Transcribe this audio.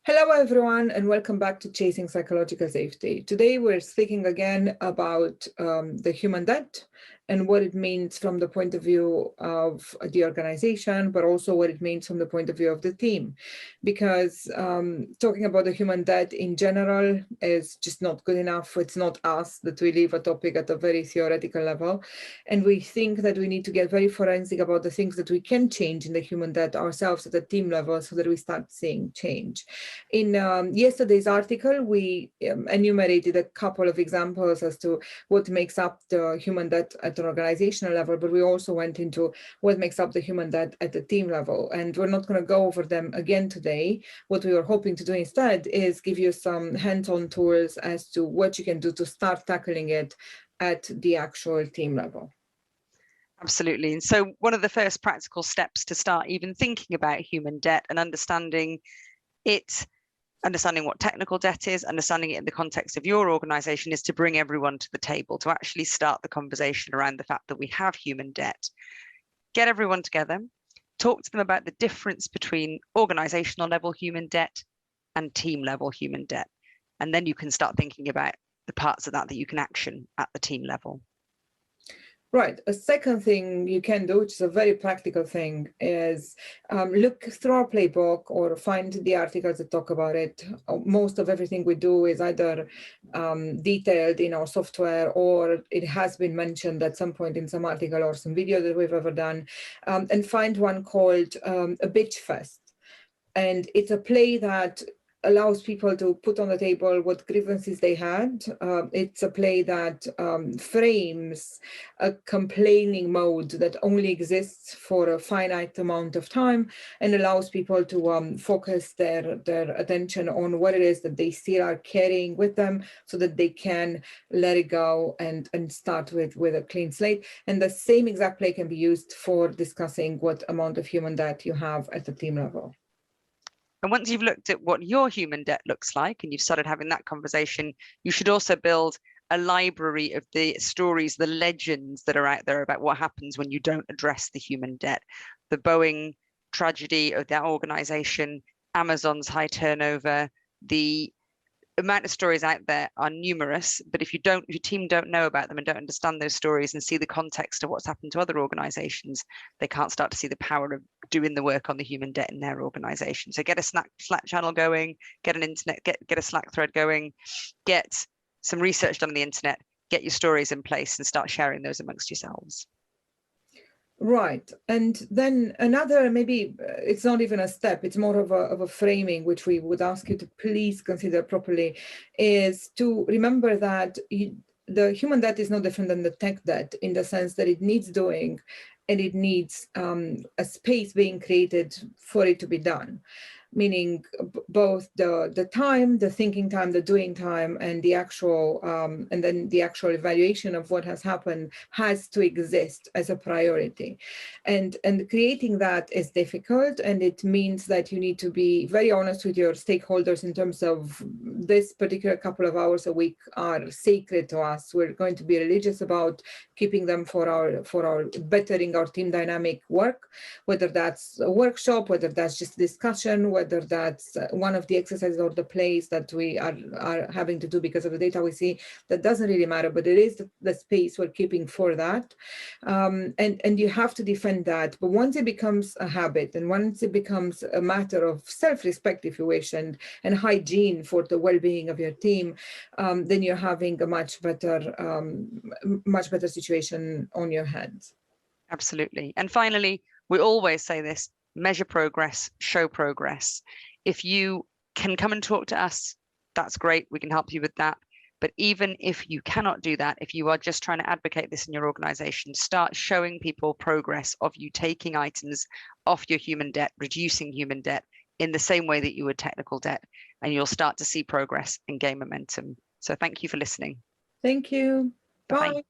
Hello, everyone, and welcome back to Chasing Psychological Safety. Today, we're speaking again about the human debt and what it means from the point of view of the organization, but also what it means from the point of view of the team. Because talking about the human debt in general is just not good enough. It's not us that we leave a topic at a very theoretical level. And we think that we need to get very forensic about the things that we can change in the human debt ourselves at the team level so that we start seeing change. In yesterday's article, we enumerated a couple of examples as to what makes up the human debt at an organizational level, but we also went into what makes up the human debt at the team level. And we're not going to go over them again today. What we were hoping to do instead is give you some hands-on tools as to what you can do to start tackling it at the actual team level. Absolutely. And so one of the first practical steps to start even thinking about human debt and understanding what technical debt is, understanding it in the context of your organization, is to bring everyone to the table, to actually start the conversation around the fact that we have human debt. Get everyone together, talk to them about the difference between organizational level human debt and team level human debt. And then you can start thinking about the parts of that you can action at the team level. Right. A second thing you can do, which is a very practical thing, is look through our playbook or find the articles that talk about it. Most of everything we do is either detailed in our software or it has been mentioned at some point in some article or some video that we've ever done. And find one called a Bitch Fest. And it's a play that allows people to put on the table what grievances they had. It's a play that frames a complaining mode that only exists for a finite amount of time and allows people to focus their attention on what it is that they still are carrying with them so that they can let it go and start with a clean slate. And the same exact play can be used for discussing what amount of human debt you have at the team level. And once you've looked at what your human debt looks like and you've started having that conversation, you should also build a library of the stories, the legends that are out there about what happens when you don't address the human debt. The Boeing tragedy of that organization, Amazon's high turnover, the amount of stories out there are numerous, but if your team don't know about them and don't understand those stories and see the context of what's happened to other organizations, they can't start to see the power of doing the work on the human debt in their organization. So get a Slack channel going, get an internet, get a Slack thread going, get some research done on the internet, get your stories in place and start sharing those amongst yourselves. Right. And then another, maybe it's not even a step, it's more of a framing, which we would ask you to please consider properly, is to remember that the human debt is no different than the tech debt in the sense that it needs doing and it needs a space being created for it to be done. Meaning both the time, the thinking time, the doing time, and the actual and then the actual evaluation of what has happened has to exist as a priority. And creating that is difficult, and it means that you need to be very honest with your stakeholders in terms of this particular couple of hours a week are sacred to us. We're going to be religious about keeping them for our bettering our team dynamic work, whether that's a workshop, whether that's just discussion, whether that's one of the exercises or the plays that we are having to do because of the data we see. That doesn't really matter, but it is the space we're keeping for that. And you have to defend that. But once it becomes a habit and once it becomes a matter of self-respect, if you wish, and hygiene for the well-being of your team, then you're having a much better situation on your hands. Absolutely. And finally, we always say this: measure progress, show progress. If you can come and talk to us, that's great. We can help you with that. But even if you cannot do that, if you are just trying to advocate this in your organization, start showing people progress of you taking items off your human debt, reducing human debt in the same way that you would technical debt, and you'll start to see progress and gain momentum. So thank you for listening. Thank you. Bye. Bye.